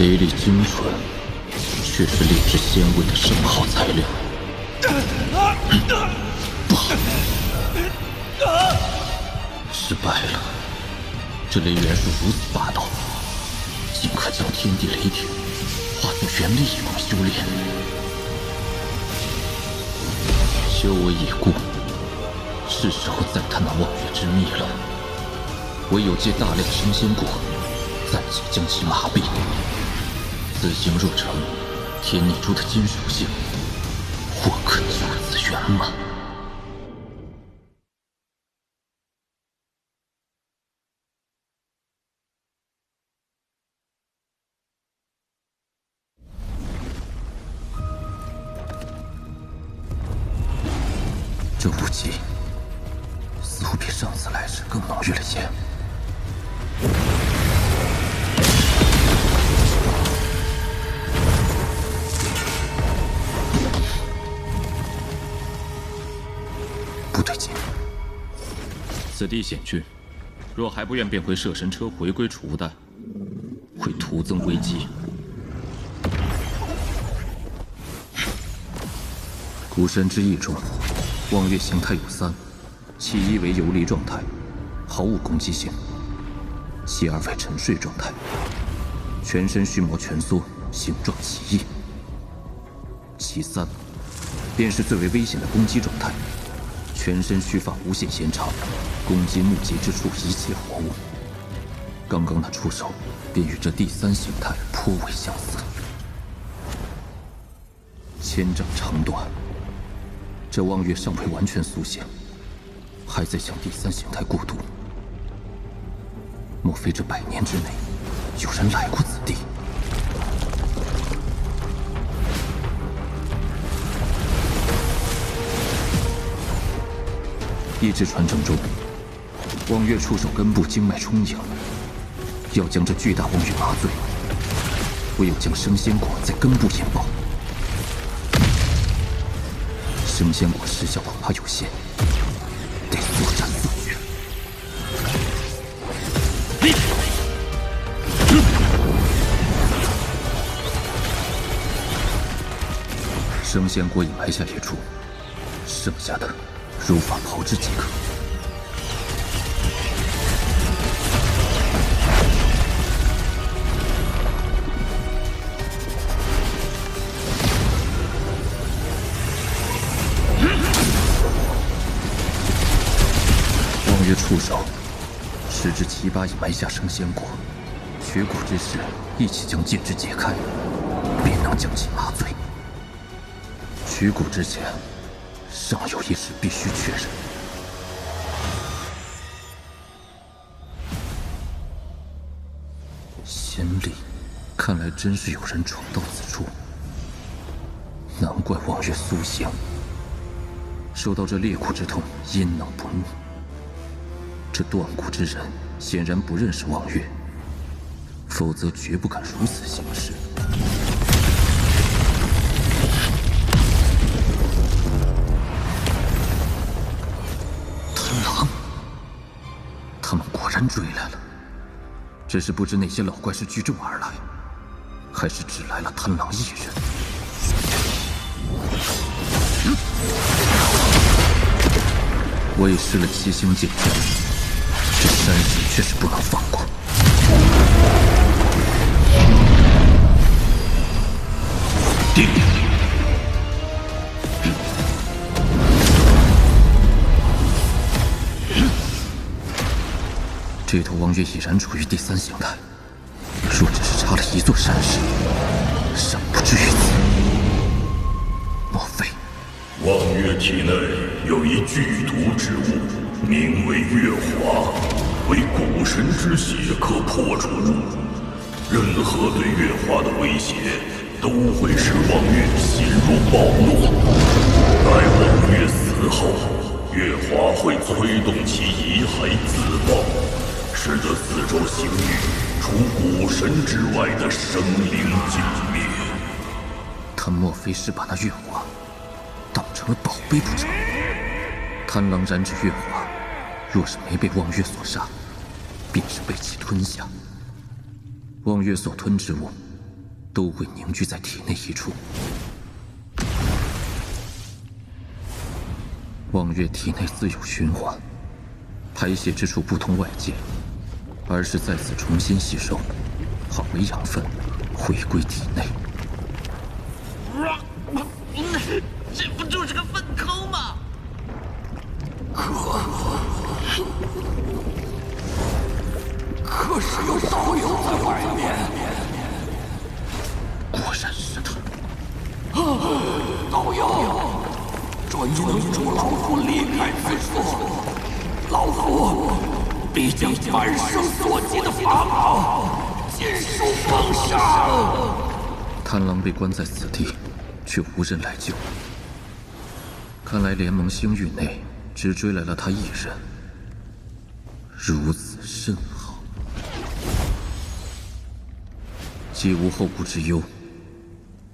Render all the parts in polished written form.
雷厉精纯，却是炼制仙威的生耗材料。不好，失败了。这雷元素如此霸道，竟可将天地雷霆化作元力一同修炼。修为已故，是时候赞叹那望月之秘了。唯有借大量升仙果，暂且将其麻痹。此行若成，天逆珠的金属性，或可就此圆满。这雾气似乎比上次来时更浓郁了些。不对劲，此地险峻，若还不愿变回摄神车，回归储物弹，会徒增危机。古神之意中，望月形态有3，其一为游离状态，毫无攻击性；其二为沉睡状态，全身须毛蜷缩，形状奇异；其3便是最为危险的攻击状态，全身须发无限延长，攻击目及之处一切活物。刚刚那出手便与这第3形态颇为相似。千丈长短，这望月尚未完全苏醒，还在向第3形态过渡。莫非这100年之内有人来过此地？一指传承中，望月触手根部经脉充盈，要将这巨大望月麻醉，唯有将升仙果在根部引爆。升仙果时效恐怕有限，得速战速决。升仙果已埋下一处，剩下的如法炮制即可。望月触手，时至7、8已埋下升仙果，取果之时，一起将戒指解开，便能将其麻醉。取果之前，尚有一事必须确认。仙力，看来真是有人闯到此处。难怪望月苏醒，受到这裂骨之痛，阴能不怒。这断骨之人显然不认识望月，否则绝不敢如此行事。贪狼，他们果然追来了，只是不知那些老怪是聚众而来，还是只来了贪狼一人。我已施了7星剑阵，这山石却是不能放过。定！这头望月已然处于第3形态，若只是差了一座山石，尚不至于此。莫非望月体内有一剧毒之物，名为月华，为古神之血可破除。任何对月华的威胁，都会使望月心如暴怒。待望月死后，月华会催动其遗骸自爆，使得四周星域除古神之外的生灵尽灭。他莫非是把那月华当成了宝贝不成？贪狼染指月华，若是没被望月所杀，便是被其吞下。望月所吞之物，都会凝聚在体内一处。望月体内自有循环，排泄之处不同外界，而是再次重新吸收，化为养分，回归体内。这不就是个粪坑吗？可是有道友在外面。果然是他。道友，准能助老夫离开此处，老夫必将半生所及的法宝尽数奉上。贪狼被关在此地，却无人来救。看来联盟星域内只追来了他一人，如此甚好，既无后顾之忧，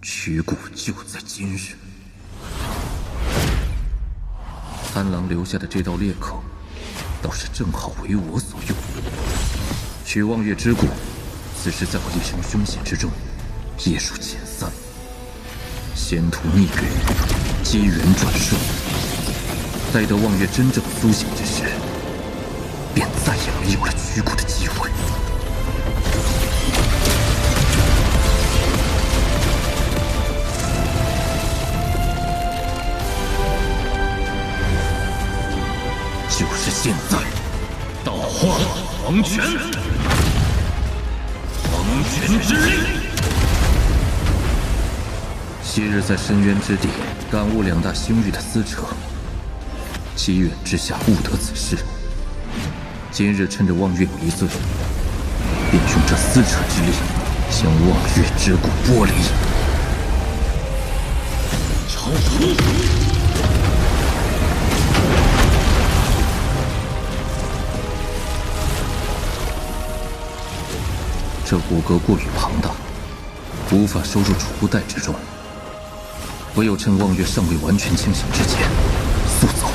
取骨就在今日。贪狼留下的这道裂口，倒是正好为我所用。取望月之骨，此时在我一生凶险之中，也属前三。仙途逆运，机缘转瞬，待得望月真正苏醒之时，便再也没有了取骨的机会。就是现在！道化黄泉，黄泉之力。昔日在深渊之地感悟两大星域的撕扯，机缘之下悟得此事。今日趁着望月迷醉，便用这撕扯之力，将望月之骨剥离。超出！这骨骼过于庞大，无法收入储物袋之中，唯有趁望月尚未完全清醒之前速走。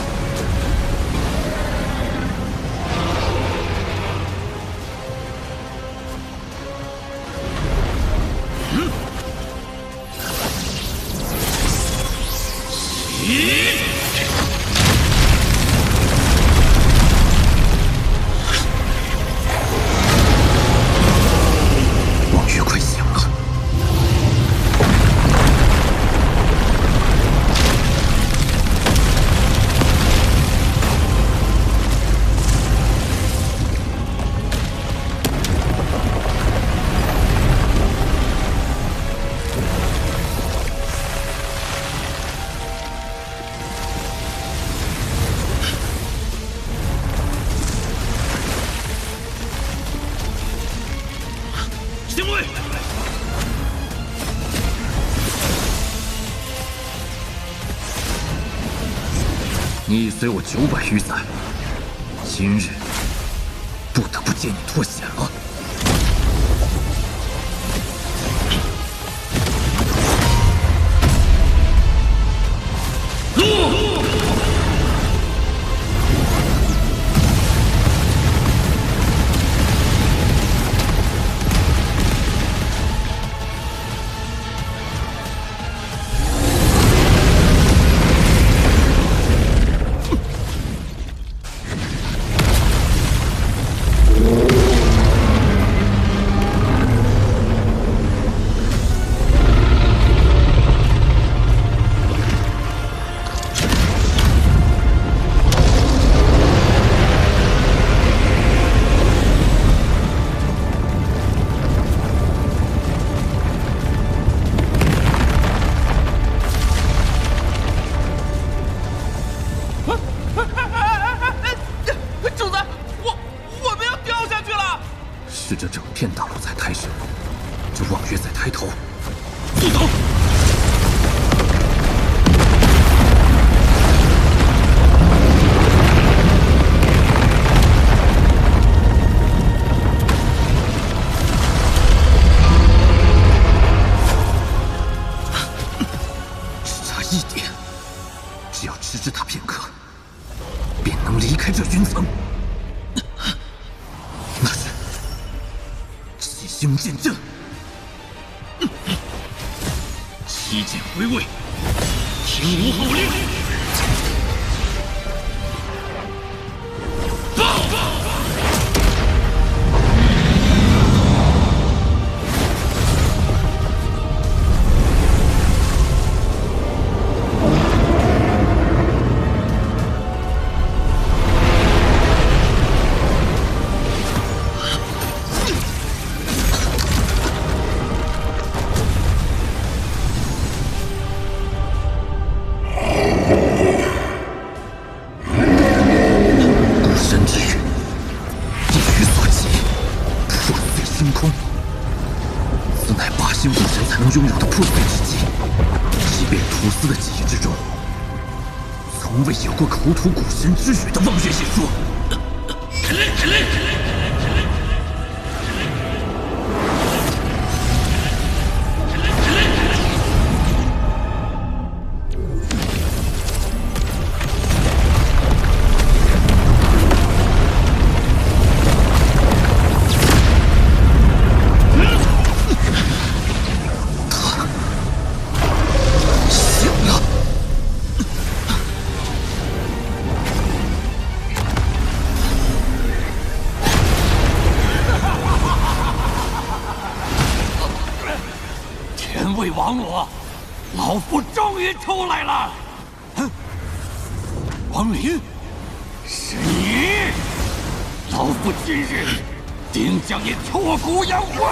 望月快醒了！行位！你已随我900余载，今日不得不见你脱险了。主子，我们要掉下去了！是这整片大陆在抬升，这望月在抬头。速走！只差一点，只要迟滞他片刻，便能离开这云层。那是七星剑阵。披剑归位，听吾号令！拥有的破碎之技，即便屠斯的记忆之中，从未有过口吐古神之语的望月邪说。亡我，老夫终于出来了！哼，王林，是你！老夫今日定将你挫骨扬灰！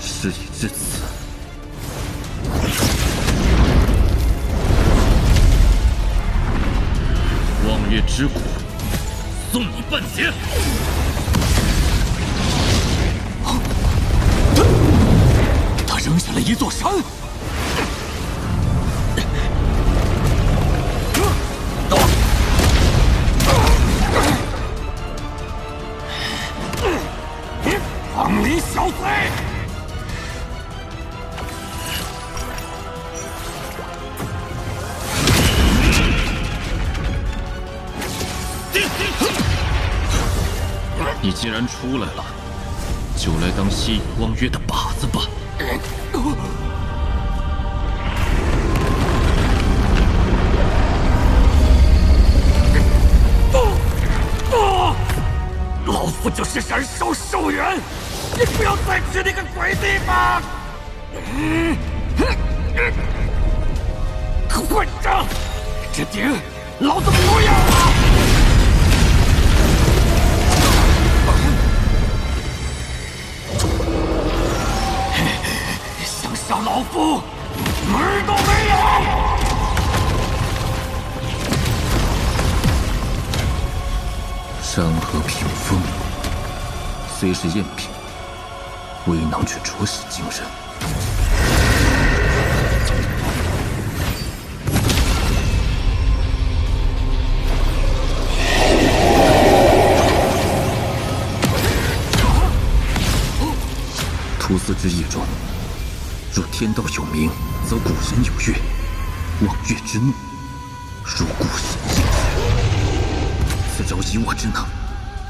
事已至此，望月之骨，送你半截！他扔下了一座山。王林小贼！你既然出来了，就来当吸引望月的靶子吧。老夫就是燃烧寿元，你不要再去那个鬼地方！混账！这鼎老子不要了！想杀老夫，门儿都没有！山河屏风虽是赝品，威能却着实惊人。屠斯之意中，若天道有明，则古神有月；望月之怒，如古神应之。此招以我之能，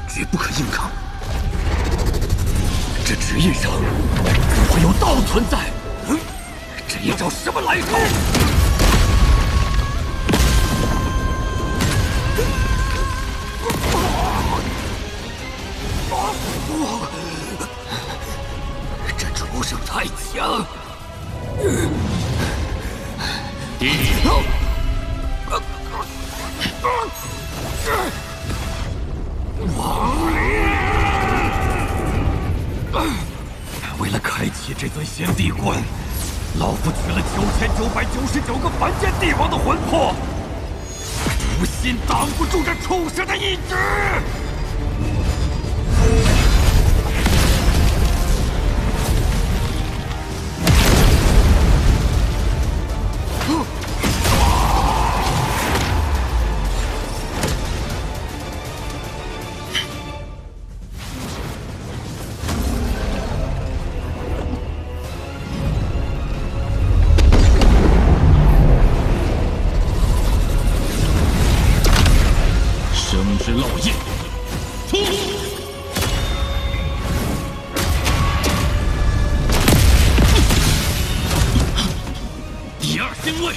绝不可硬抗。这纸印上怎会有道存在？这一招什么来头？这畜生太强！为了开启这尊先帝棺，老夫取了9999个凡间帝王的魂魄，无心挡不住这畜生的意志。生之烙印，出！精卫。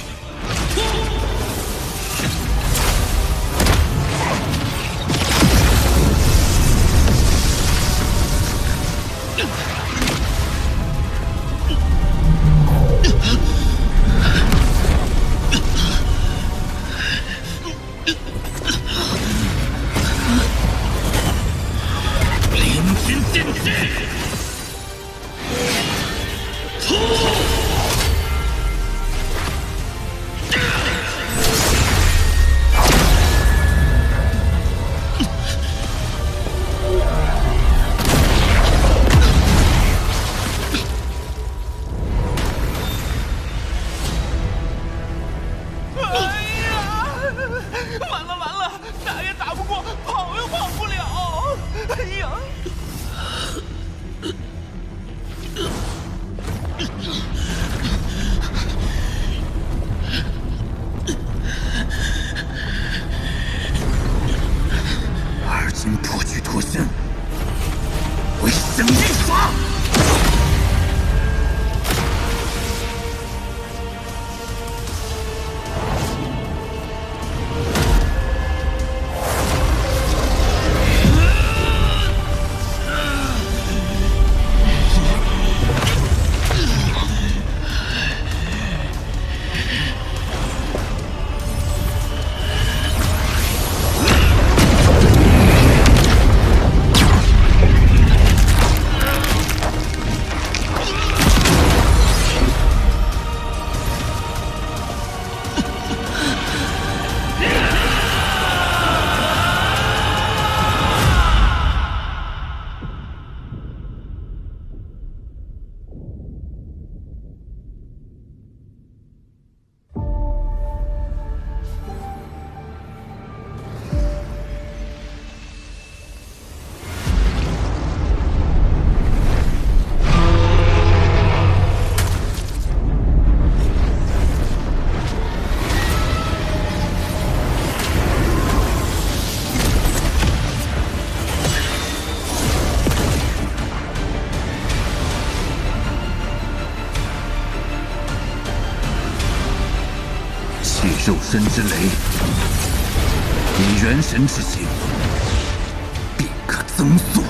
破局脱身，为生一法。肉身之雷，以元神之形，便可增速。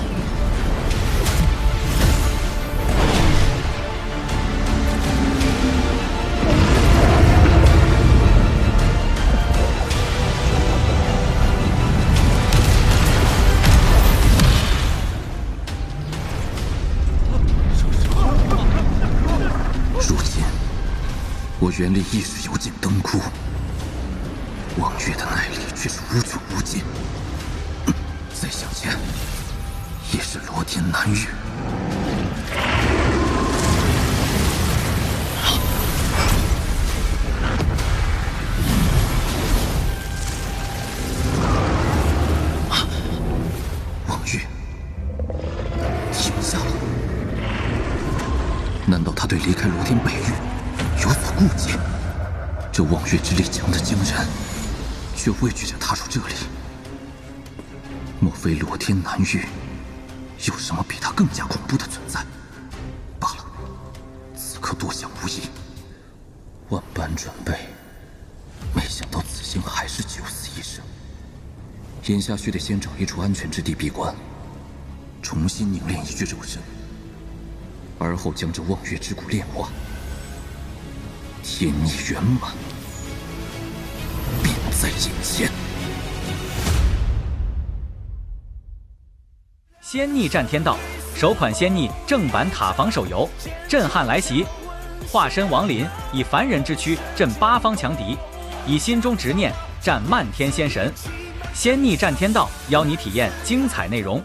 如今，我元力意识油尽灯枯。望月的耐力却是无穷无尽，再向前也是罗天难遇。望月停下了，难道他对离开罗天北域有所顾忌？这望月之力强得惊人，却畏惧着踏入这里。莫非罗天难遇有什么比他更加恐怖的存在？罢了，此刻多想无益。万般准备，没想到此行还是九死一生。眼下须得先找一处安全之地闭关，重新凝练一具肉身，而后将这望月之骨炼化，天意圆满在眼前。仙逆战天道首款仙逆正版塔防手游，震撼来袭！化身亡灵，以凡人之躯震八方强敌，以心中执念战漫天仙神。仙逆战天道，邀你体验精彩内容。